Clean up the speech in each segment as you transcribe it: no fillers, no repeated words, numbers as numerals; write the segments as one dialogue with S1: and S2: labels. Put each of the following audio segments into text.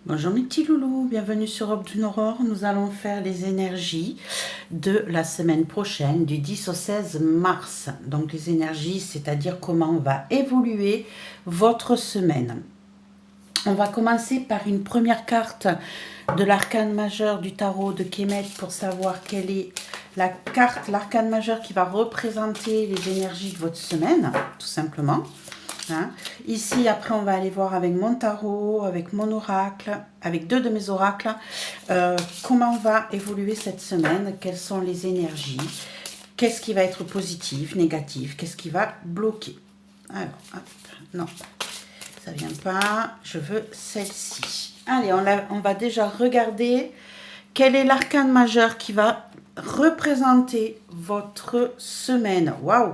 S1: Bonjour mes petits loulous, bienvenue sur Aube d'une Aurore. Nous allons faire les énergies de la semaine prochaine, du 10 au 16 mars. Donc les énergies, c'est-à-dire comment va évoluer votre semaine. On va commencer par une première carte de l'arcane majeur du tarot de Kemet pour savoir quelle est la carte, l'arcane majeur qui va représenter les énergies de votre semaine, tout simplement. Hein. Ici, après, on va aller voir avec mon tarot, avec mon oracle, avec deux de mes oracles, comment va évoluer cette semaine, quelles sont les énergies, qu'est-ce qui va être positif, négatif, qu'est-ce qui va bloquer. Alors, hop, non, ça vient pas, je veux celle-ci. Allez, on va déjà regarder quel est l'arcane majeur qui va représenter votre semaine. Waouh!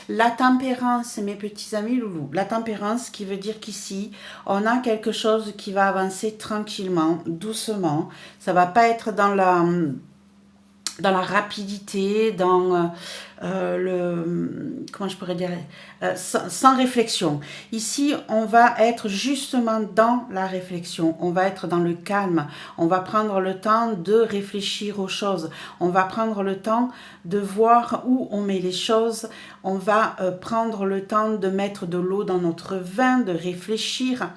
S1: La tempérance, mes petits amis loulous. La tempérance qui veut dire qu'ici, on a quelque chose qui va avancer tranquillement, doucement. Ça va pas être dans la rapidité, dans comment je pourrais dire, sans réflexion. Ici, on va être justement dans la réflexion, on va être dans le calme, on va prendre le temps de réfléchir aux choses, on va prendre le temps de voir où on met les choses, on va prendre le temps de mettre de l'eau dans notre vin, de réfléchir,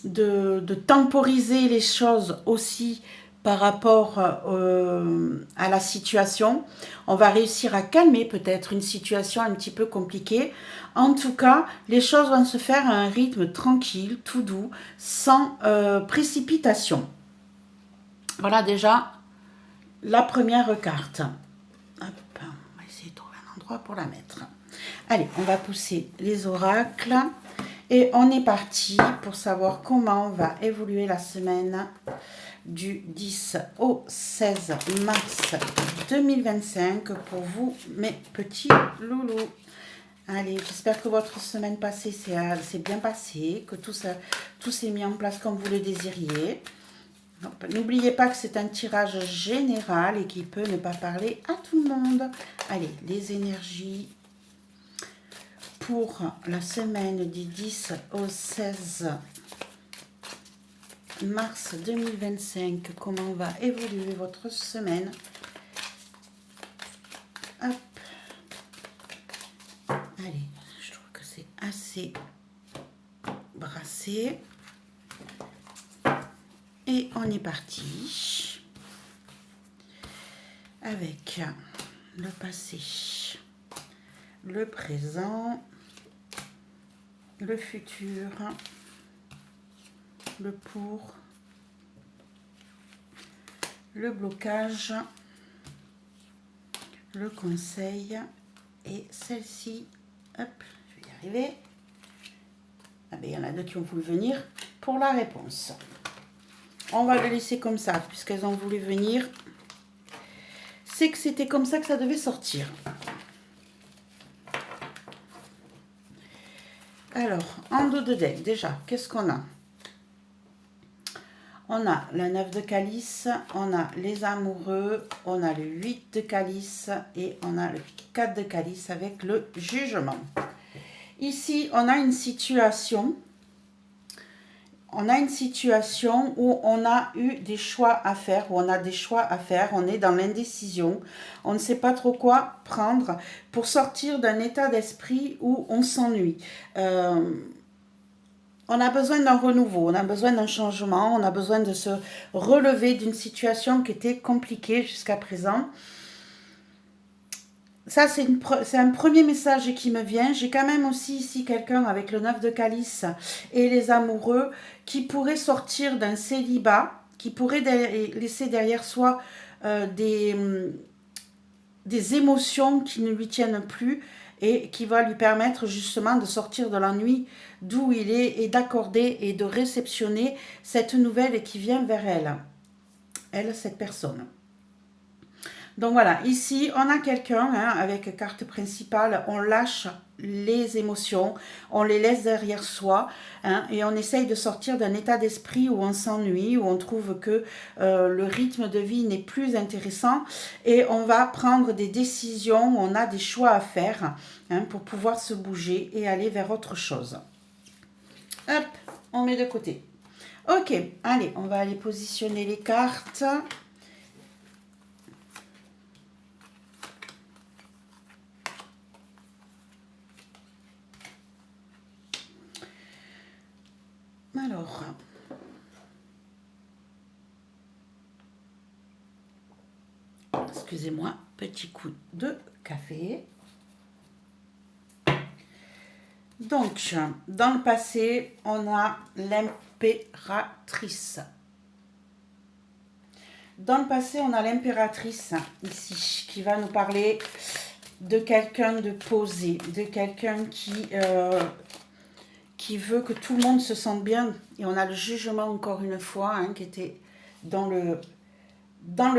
S1: de temporiser les choses aussi par rapport à la situation. On va réussir à calmer peut-être une situation un petit peu compliquée. En tout cas, les choses vont se faire à un rythme tranquille, tout doux, sans précipitation. Voilà déjà la première carte. Hop, on va essayer de trouver un endroit pour la mettre. Allez, on va pousser les oracles. Et on est parti pour savoir comment va évoluer la semaine du 10 au 16 mars 2025 pour vous, mes petits loulous. Allez, j'espère que votre semaine passée s'est bien passée, que tout s'est mis en place comme vous le désiriez. N'oubliez pas que c'est un tirage général et qui peut ne pas parler à tout le monde. Allez, les énergies pour la semaine du 10 au 16 mars 2025, comment va évoluer votre semaine. Hop. Allez, je trouve que c'est assez brassé. Et on est parti avec le passé, le présent, le futur, le pour, le blocage, le conseil et celle-ci, hop, je vais y arriver. Ah ben, il y en a deux qui ont voulu venir pour la réponse. On va le laisser comme ça, puisqu'elles ont voulu venir. C'est que c'était comme ça que ça devait sortir. Alors, en dos de deck, déjà, qu'est-ce qu'on a? On a la 9 de calice, on a les amoureux, on a le 8 de calice et on a le 4 de calice avec le jugement. Ici, on a une situation où on a eu des choix à faire, on est dans l'indécision, on ne sait pas trop quoi prendre pour sortir d'un état d'esprit où on s'ennuie. On a besoin d'un renouveau, on a besoin d'un changement, on a besoin de se relever d'une situation qui était compliquée jusqu'à présent. Ça, c'est un premier message qui me vient. J'ai quand même aussi ici quelqu'un avec le 9 de calice et les amoureux qui pourrait sortir d'un célibat, qui pourrait laisser derrière soi des émotions qui ne lui tiennent plus et qui va lui permettre justement de sortir de l'ennui d'où il est et d'accorder et de réceptionner cette nouvelle qui vient vers elle, cette personne. Donc voilà, ici on a quelqu'un avec carte principale, on lâche les émotions, on les laisse derrière soi et on essaye de sortir d'un état d'esprit où on s'ennuie, où on trouve que le rythme de vie n'est plus intéressant et on va prendre des décisions, on a des choix à faire pour pouvoir se bouger et aller vers autre chose. Hop, on met de côté. Ok, allez, on va aller positionner les cartes. Alors, excusez-moi, petit coup de café. Donc, dans le passé, on a l'impératrice. Dans le passé, on a l'impératrice ici, qui va nous parler de quelqu'un de posé, de quelqu'un qui veut que tout le monde se sente bien. Et on a le jugement encore une fois, hein, qui était dans le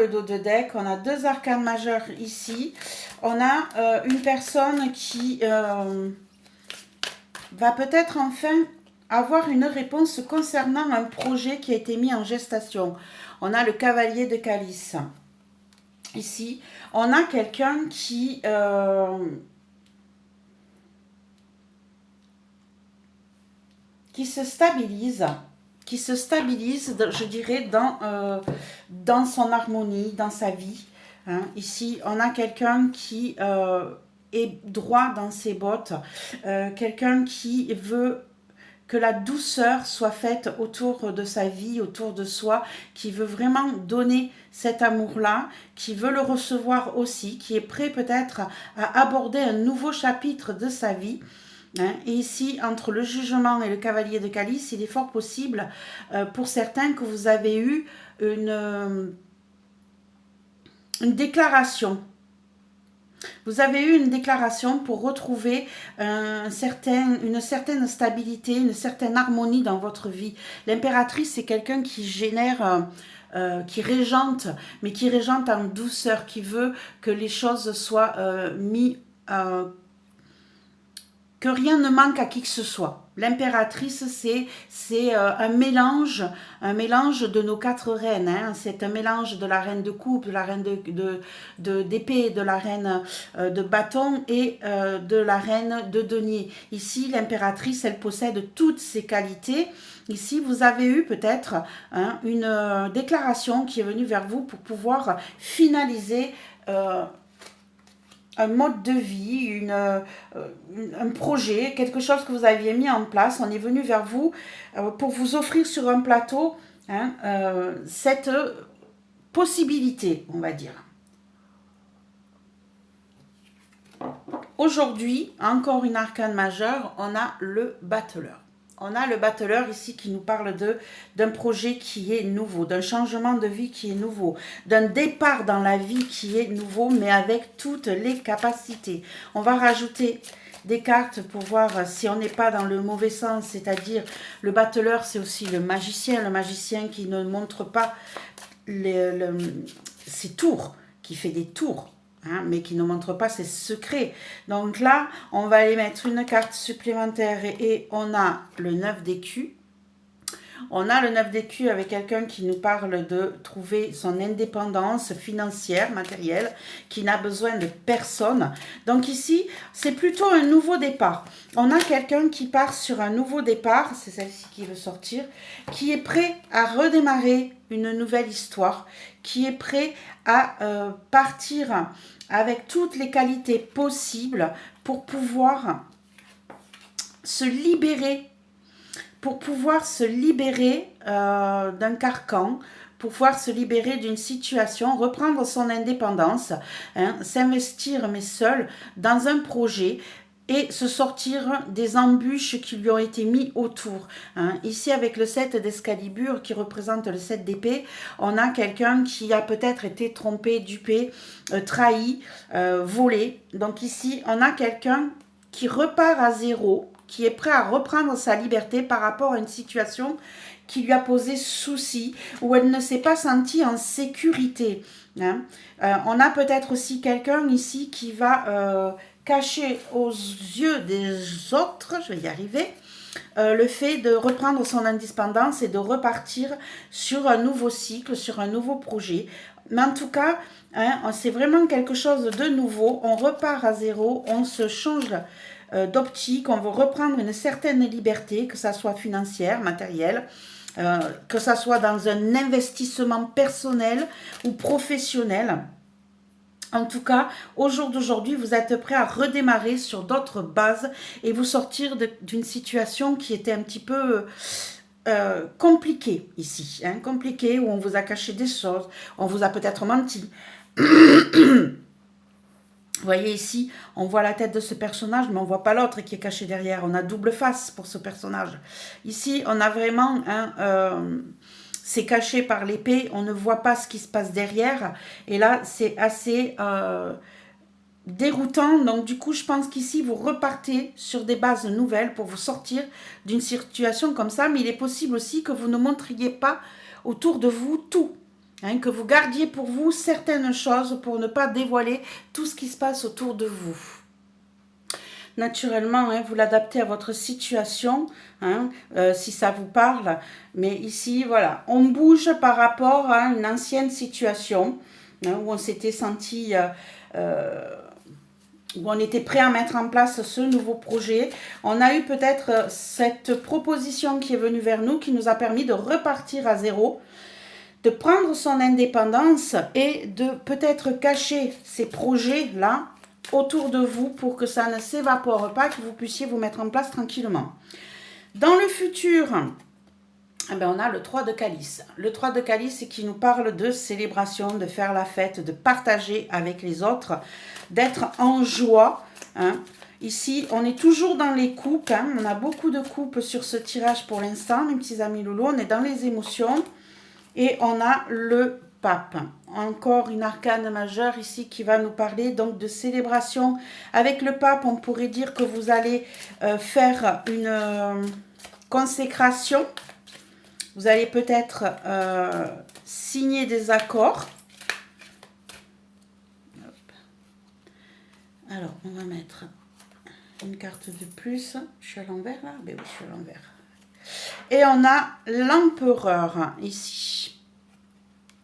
S1: dos de deck. On a deux arcanes majeurs ici. On a une personne qui va peut-être enfin avoir une réponse concernant un projet qui a été mis en gestation. On a le cavalier de calice. Ici, on a quelqu'un qui se stabilise, je dirais, dans son harmonie, dans sa vie. Hein. Ici, on a quelqu'un qui est droit dans ses bottes, quelqu'un qui veut que la douceur soit faite autour de sa vie, autour de soi, qui veut vraiment donner cet amour-là, qui veut le recevoir aussi, qui est prêt peut-être à aborder un nouveau chapitre de sa vie. Hein, et ici, entre le jugement et le cavalier de calice, il est fort possible pour certains que vous avez eu une déclaration. Vous avez eu une déclaration pour retrouver une certaine stabilité, une certaine harmonie dans votre vie. L'impératrice, c'est quelqu'un qui génère, qui régente, mais qui régente en douceur, qui veut que les choses soient mises... que rien ne manque à qui que ce soit. L'impératrice, c'est un mélange de nos quatre reines. Hein. C'est un mélange de la reine de coupe, de la reine d'épée, de la reine de bâton et de la reine de denier. Ici, l'impératrice, elle possède toutes ces qualités. Ici, vous avez eu peut-être une déclaration qui est venue vers vous pour pouvoir finaliser un mode de vie, un projet, quelque chose que vous aviez mis en place. On est venu vers vous pour vous offrir sur un plateau cette possibilité, on va dire. Aujourd'hui, encore une arcane majeure, on a le battleur. On a le battleur ici qui nous parle d'un projet qui est nouveau, d'un changement de vie qui est nouveau, d'un départ dans la vie qui est nouveau, mais avec toutes les capacités. On va rajouter des cartes pour voir si on n'est pas dans le mauvais sens, c'est-à-dire le battleur, c'est aussi le magicien qui ne montre pas ses tours, qui fait des tours. Hein, mais qui ne montre pas ses secrets. Donc là, on va aller mettre une carte supplémentaire et on a le 9 d'écus. On a le 9 d'écus avec quelqu'un qui nous parle de trouver son indépendance financière, matérielle, qui n'a besoin de personne. Donc ici, c'est plutôt un nouveau départ. On a quelqu'un qui part sur un nouveau départ, c'est celle-ci qui veut sortir, qui est prêt à redémarrer une nouvelle histoire, qui est prêt à partir avec toutes les qualités possibles pour pouvoir se libérer d'un carcan, pour pouvoir se libérer d'une situation, reprendre son indépendance, hein, s'investir mais seul dans un projet et se sortir des embûches qui lui ont été mis autour. Hein. Ici, avec le 7 d'Excalibur qui représente le 7 d'épée, on a quelqu'un qui a peut-être été trompé, dupé, trahi, volé. Donc ici, on a quelqu'un qui repart à zéro, qui est prêt à reprendre sa liberté par rapport à une situation qui lui a posé souci, où elle ne s'est pas sentie en sécurité. Hein. On a peut-être aussi quelqu'un ici qui va cacher aux yeux des autres, je vais y arriver, le fait de reprendre son indépendance et de repartir sur un nouveau cycle, sur un nouveau projet. Mais en tout cas, hein, c'est vraiment quelque chose de nouveau. On repart à zéro, on se change d'optique, on veut reprendre une certaine liberté, que ça soit financière, matérielle. que ça soit dans un investissement personnel ou professionnel. En tout cas, au jour d'aujourd'hui, vous êtes prêt à redémarrer sur d'autres bases et vous sortir d'une situation qui était un petit peu compliquée ici. Hein, compliquée, où on vous a caché des choses, on vous a peut-être menti. Vous voyez ici, on voit la tête de ce personnage, mais on ne voit pas l'autre qui est caché derrière. On a double face pour ce personnage. Ici, on a vraiment c'est caché par l'épée, on ne voit pas ce qui se passe derrière. Et là, c'est assez déroutant. Donc, du coup, je pense qu'ici, vous repartez sur des bases nouvelles pour vous sortir d'une situation comme ça. Mais il est possible aussi que vous ne montriez pas autour de vous tout. Hein, que vous gardiez pour vous certaines choses pour ne pas dévoiler tout ce qui se passe autour de vous. Naturellement, hein, vous l'adaptez à votre situation, hein, si ça vous parle. Mais ici, voilà, on bouge par rapport à une ancienne situation, hein, où on s'était senti... où on était prêt à mettre en place ce nouveau projet. On a eu peut-être cette proposition qui est venue vers nous, qui nous a permis de repartir à zéro, de prendre son indépendance et de peut-être cacher ces projets-là autour de vous pour que ça ne s'évapore pas, que vous puissiez vous mettre en place tranquillement. Dans le futur, eh bien, on a le 3 de calice. Le 3 de calice qui nous parle de célébration, de faire la fête, de partager avec les autres, d'être en joie. Hein. Ici, on est toujours dans les coupes. Hein. On a beaucoup de coupes sur ce tirage pour l'instant, mes petits amis loulous. On est dans les émotions. Et on a le pape. Encore une arcane majeure ici qui va nous parler donc de célébration. Avec le pape, on pourrait dire que vous allez faire une consécration. Vous allez peut-être signer des accords. Hop. Alors, on va mettre une carte de plus. Je suis à l'envers là? Ben oui, je suis à l'envers. Et on a l'empereur ici.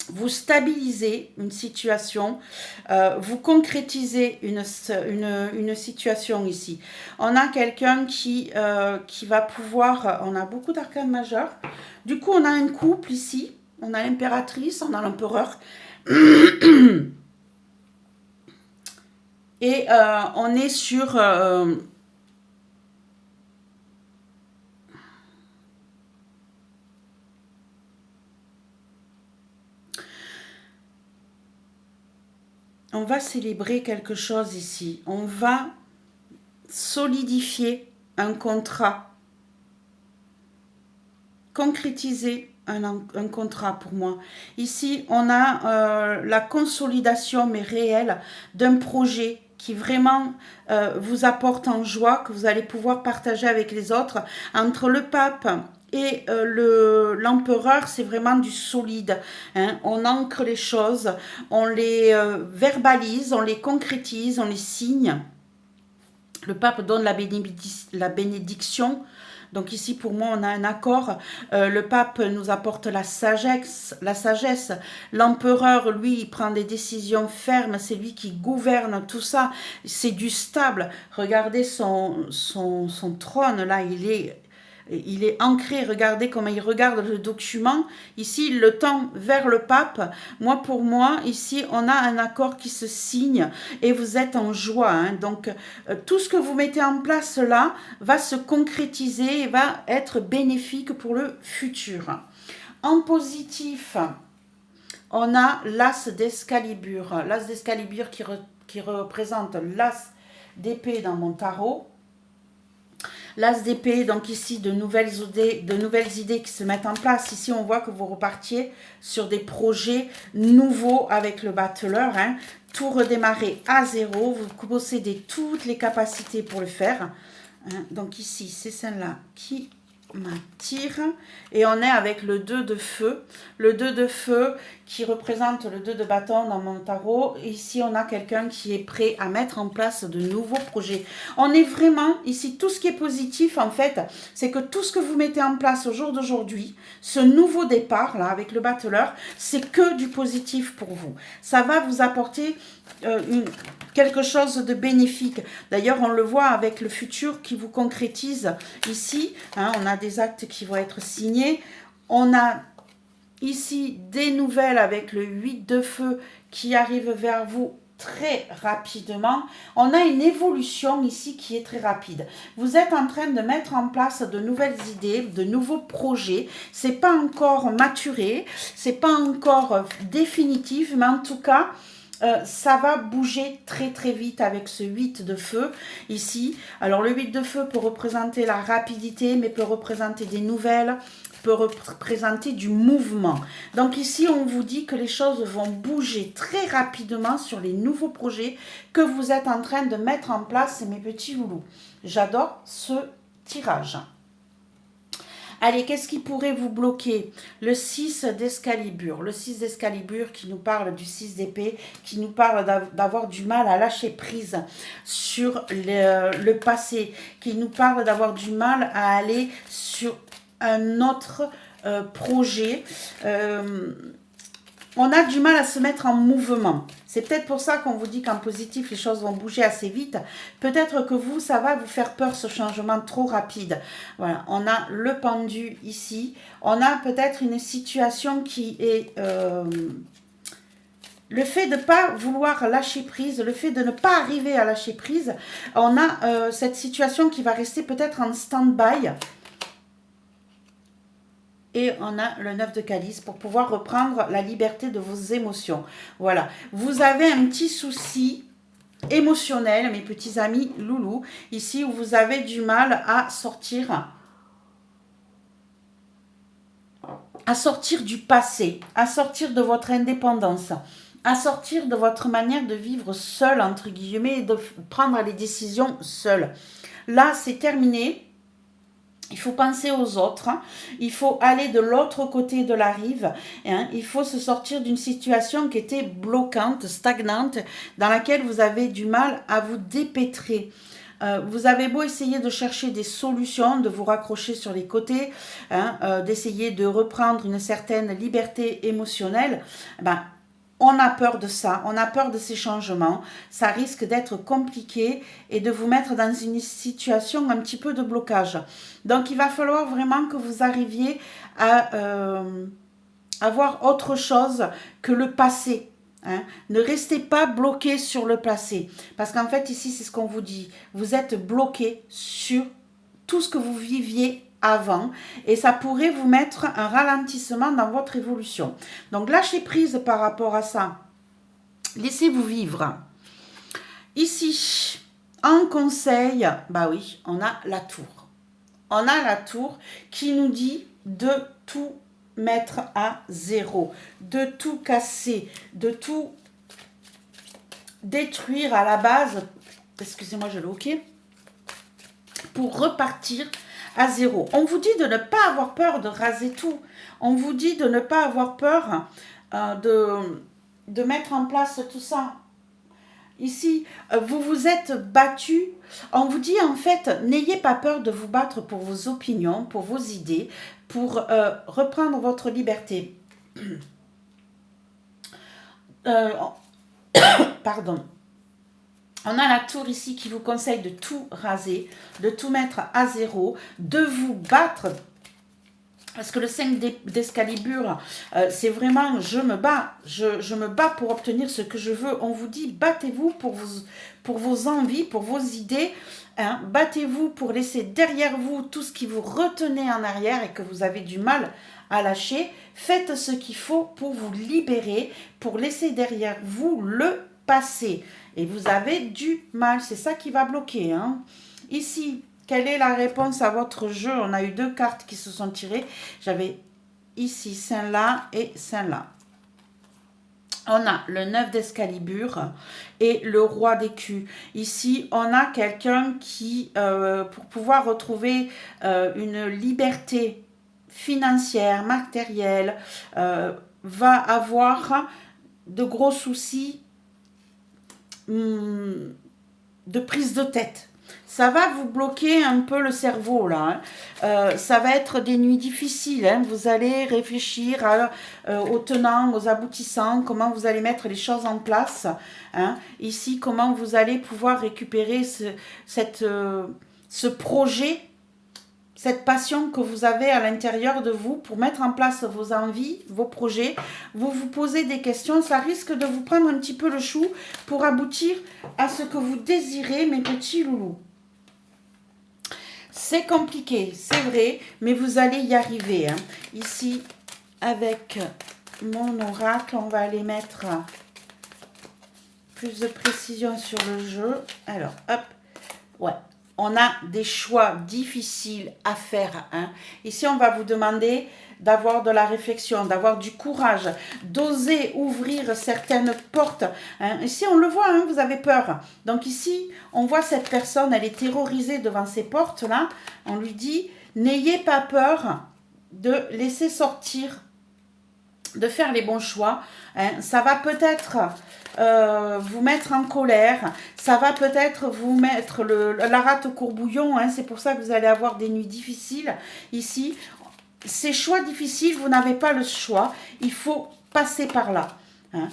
S1: Vous stabilisez une situation, vous concrétisez une situation ici. On a quelqu'un qui va pouvoir... On a beaucoup d'arcanes majeurs. Du coup, on a un couple ici. On a l'impératrice, on a l'empereur. Et on est sur... on va célébrer quelque chose ici. On va solidifier un contrat. Concrétiser un contrat pour moi. Ici, on a la consolidation, mais réelle, d'un projet qui vraiment vous apporte en joie, que vous allez pouvoir partager avec les autres. Entre le pape et l'empereur, c'est vraiment du solide. Hein. On ancre les choses, on les verbalise, on les concrétise, on les signe. Le pape donne la bénédiction. Donc ici, pour moi, on a un accord. Le pape nous apporte la sagesse. L'empereur, lui, il prend des décisions fermes. C'est lui qui gouverne tout ça. C'est du stable. Regardez son trône, là, il est ancré. Regardez comment il regarde le document. Ici, il le tend vers le pape. Pour moi, ici, on a un accord qui se signe et vous êtes en joie. Hein. Donc, tout ce que vous mettez en place là va se concrétiser et va être bénéfique pour le futur. En positif, on a l'as d'Excalibur. L'as d'Excalibur qui représente l'as d'épée dans mon tarot. L'as d'épée, donc ici, de nouvelles idées qui se mettent en place. Ici, on voit que vous repartiez sur des projets nouveaux avec le battleur. Hein. Tout redémarrer à zéro. Vous possédez toutes les capacités pour le faire. Hein. Donc ici, c'est celle-là qui m'attire. Et on est avec le 2 de feu. Le 2 de feu qui représente le 2 de bâton dans mon tarot. Ici, on a quelqu'un qui est prêt à mettre en place de nouveaux projets. On est vraiment, ici, tout ce qui est positif, en fait, c'est que tout ce que vous mettez en place au jour d'aujourd'hui, ce nouveau départ, là, avec le battleur, c'est que du positif pour vous. Ça va vous apporter quelque chose de bénéfique. D'ailleurs, on le voit avec le futur qui vous concrétise ici. Hein, on a des actes qui vont être signés. On a ici des nouvelles avec le 8 de feu qui arrive vers vous très rapidement. On a une évolution ici qui est très rapide. Vous êtes en train de mettre en place de nouvelles idées, de nouveaux projets. C'est pas encore maturé, c'est pas encore définitif, mais en tout cas, ça va bouger très très vite avec ce 8 de feu ici. Alors le 8 de feu peut représenter la rapidité, mais peut représenter des nouvelles, peut représenter du mouvement. Donc ici, on vous dit que les choses vont bouger très rapidement sur les nouveaux projets que vous êtes en train de mettre en place, mes petits loulous. J'adore ce tirage. Allez, qu'est-ce qui pourrait vous bloquer? Le 6 d'Excalibur. Le 6 d'Excalibur qui nous parle du 6 d'épée, qui nous parle d'avoir du mal à lâcher prise sur le passé, qui nous parle d'avoir du mal à aller sur un autre projet. On a du mal à se mettre en mouvement. C'est peut-être pour ça qu'on vous dit qu'en positif, les choses vont bouger assez vite. Peut-être que vous, ça va vous faire peur, ce changement trop rapide. Voilà, on a le pendu ici. On a peut-être une situation qui est... le fait de ne pas vouloir lâcher prise, le fait de ne pas arriver à lâcher prise, on a cette situation qui va rester peut-être en stand-by. Et on a le 9 de calice pour pouvoir reprendre la liberté de vos émotions. Voilà. Vous avez un petit souci émotionnel, mes petits amis loulous, ici où vous avez du mal à sortir du passé, à sortir de votre indépendance, à sortir de votre manière de vivre seul, entre guillemets, et de prendre les décisions seul. Là, c'est terminé. Il faut penser aux autres, hein. Il faut aller de l'autre côté de la rive, hein. Il faut se sortir d'une situation qui était bloquante, stagnante, dans laquelle vous avez du mal à vous dépêtrer. Vous avez beau essayer de chercher des solutions, de vous raccrocher sur les côtés, hein, d'essayer de reprendre une certaine liberté émotionnelle, ben, on a peur de ça, on a peur de ces changements, ça risque d'être compliqué et de vous mettre dans une situation un petit peu de blocage. Donc il va falloir vraiment que vous arriviez à avoir autre chose que le passé. Hein. Ne restez pas bloqué sur le passé. Parce qu'en fait ici c'est ce qu'on vous dit, vous êtes bloqué sur tout ce que vous viviez avant et ça pourrait vous mettre un ralentissement dans votre évolution. Donc lâchez prise par rapport à ça. Laissez-vous vivre. Ici, en conseil, bah oui, on a la tour. On a la tour qui nous dit de tout mettre à zéro, de tout casser, de tout détruire à la base. Excusez-moi, je l'ai OK. Pour repartir à zéro. On vous dit de ne pas avoir peur de raser tout. On vous dit de ne pas avoir peur de mettre en place tout ça. Ici, vous vous êtes battu. On vous dit en fait, n'ayez pas peur de vous battre pour vos opinions, pour vos idées, pour reprendre votre liberté. Pardon. On a la tour ici qui vous conseille de tout raser, de tout mettre à zéro, de vous battre. Parce que le 5 d'Excalibur, c'est vraiment je me bats. Je me bats pour obtenir ce que je veux. On vous dit battez-vous pour vos envies, pour vos idées. Hein. Battez-vous pour laisser derrière vous tout ce qui vous retenait en arrière et que vous avez du mal à lâcher. Faites ce qu'il faut pour vous libérer, pour laisser derrière vous le passé. Et vous avez du mal, c'est ça qui va bloquer. Hein. Ici, quelle est la réponse à votre jeu? On a eu deux cartes qui se sont tirées. J'avais ici Saint-là et Saint-là. On a le 9 d'Excalibur et le roi d'écus. Ici, on a quelqu'un qui, pour pouvoir retrouver une liberté financière, matérielle, va avoir de gros soucis de prise de tête. Ça va vous bloquer un peu le cerveau là. Hein. Ça va être des nuits difficiles. Hein. Vous allez réfléchir aux tenants, aux aboutissants, comment vous allez mettre les choses en place. Hein. Ici, comment vous allez pouvoir récupérer ce projet cette passion que vous avez à l'intérieur de vous pour mettre en place vos envies, vos projets. Vous vous posez des questions, ça risque de vous prendre un petit peu le chou pour aboutir à ce que vous désirez, mes petits loulous. C'est compliqué, c'est vrai, mais vous allez y arriver. Hein. Ici, avec mon oracle, on va aller mettre plus de précision sur le jeu. Alors, hop, ouais. On a des choix difficiles à faire. Hein. Ici, on va vous demander d'avoir de la réflexion, d'avoir du courage, d'oser ouvrir certaines portes. Hein. Ici, on le voit, hein, vous avez peur. Donc ici, on voit cette personne, elle est terrorisée devant ces portes-là. On lui dit, n'ayez pas peur de laisser sortir, de faire les bons choix. Hein. Ça va peut-être vous mettre en colère, ça va peut-être vous mettre la rate au courbouillon, hein. C'est pour ça que vous allez avoir des nuits difficiles ici. Ces choix difficiles, vous n'avez pas le choix, il faut passer par là. Hein.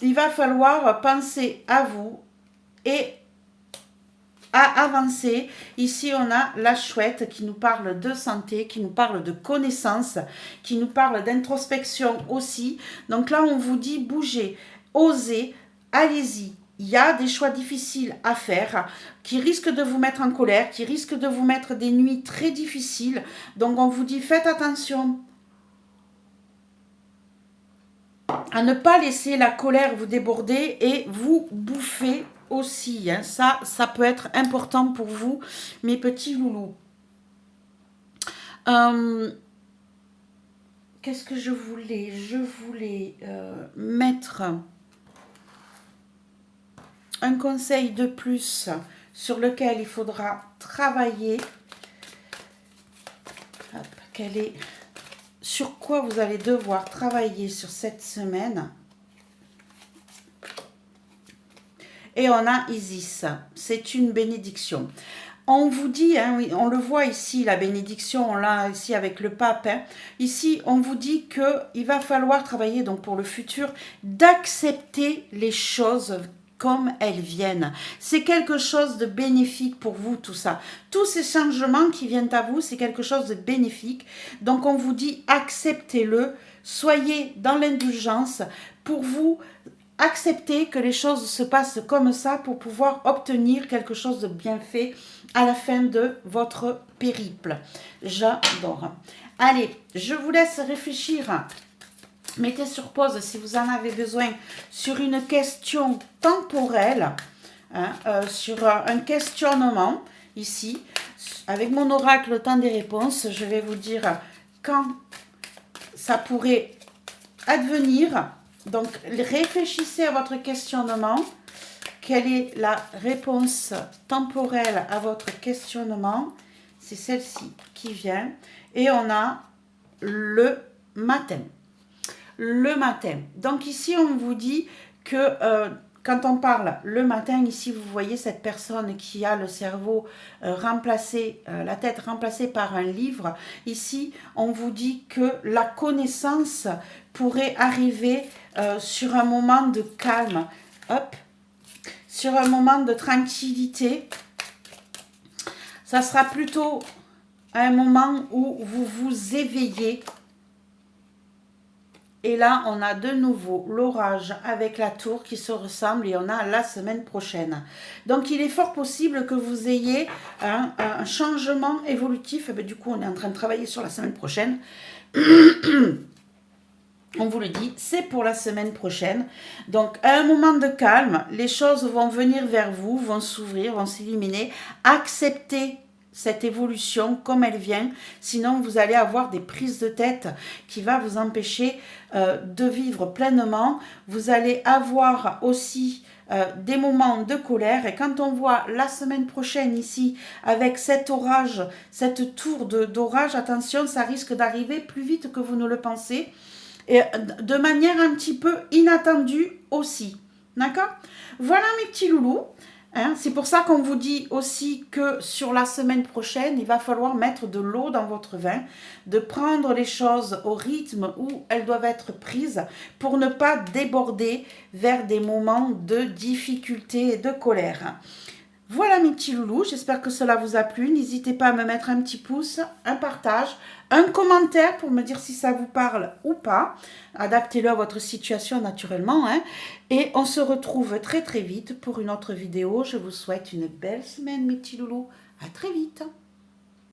S1: Il va falloir penser à vous et à avancer. Ici, on a la chouette qui nous parle de santé, qui nous parle de connaissance, qui nous parle d'introspection aussi. Donc là, on vous dit bougez, osez, allez-y. Il y a des choix difficiles à faire qui risquent de vous mettre en colère, qui risquent de vous mettre des nuits très difficiles. Donc, on vous dit faites attention à ne pas laisser la colère vous déborder et vous bouffer aussi. Hein. Ça peut être important pour vous, mes petits loulous. Qu'est-ce que je voulais? Je voulais mettre un conseil de plus sur lequel il faudra travailler. Hop, quel est... Sur quoi vous allez devoir travailler sur cette semaine. Et on a Isis, c'est une bénédiction. On vous dit, hein, on le voit ici, la bénédiction, on l'a ici avec le pape. Hein. Ici, on vous dit qu'il va falloir travailler donc pour le futur, d'accepter les choses comme elles viennent. C'est quelque chose de bénéfique pour vous, tout ça. Tous ces changements qui viennent à vous, c'est quelque chose de bénéfique. Donc, on vous dit, acceptez-le, soyez dans l'indulgence pour vous. Acceptez que les choses se passent comme ça pour pouvoir obtenir quelque chose de bien fait à la fin de votre périple. J'adore. Allez, je vous laisse réfléchir. Mettez sur pause si vous en avez besoin sur une question temporelle, hein, sur un questionnement ici. Avec mon oracle, le temps des réponses, je vais vous dire quand ça pourrait advenir. Donc, réfléchissez à votre questionnement. Quelle est la réponse temporelle à votre questionnement? C'est celle-ci qui vient. Et on a le matin. Le matin. Donc, ici, on vous dit que quand on parle le matin, ici, vous voyez cette personne qui a le cerveau remplacé, la tête remplacée par un livre. Ici, on vous dit que la connaissance pourrait arriver sur un moment de calme, hop, sur un moment de tranquillité. Ça sera plutôt un moment où vous vous éveillez. Et là, on a de nouveau l'orage avec la tour qui se ressemble et on a la semaine prochaine. Donc, il est fort possible que vous ayez un changement évolutif. Et bien, du coup, on est en train de travailler sur la semaine prochaine. On vous le dit, c'est pour la semaine prochaine. Donc, à un moment de calme, les choses vont venir vers vous, vont s'ouvrir, vont s'illuminer. Acceptez cette évolution comme elle vient. Sinon, vous allez avoir des prises de tête qui vont vous empêcher de vivre pleinement. Vous allez avoir aussi des moments de colère. Et quand on voit la semaine prochaine ici, avec cet orage, cette tour d'orage, attention, ça risque d'arriver plus vite que vous ne le pensez. Et de manière un petit peu inattendue aussi. D'accord? Voilà mes petits loulous. Hein, c'est pour ça qu'on vous dit aussi que sur la semaine prochaine, il va falloir mettre de l'eau dans votre vin, de prendre les choses au rythme où elles doivent être prises pour ne pas déborder vers des moments de difficulté et de colère. Voilà mes petits loulous, j'espère que cela vous a plu. N'hésitez pas à me mettre un petit pouce, un partage, un commentaire pour me dire si ça vous parle ou pas. Adaptez-le à votre situation naturellement, hein. Et on se retrouve très très vite pour une autre vidéo. Je vous souhaite une belle semaine mes petits loulous. À très vite.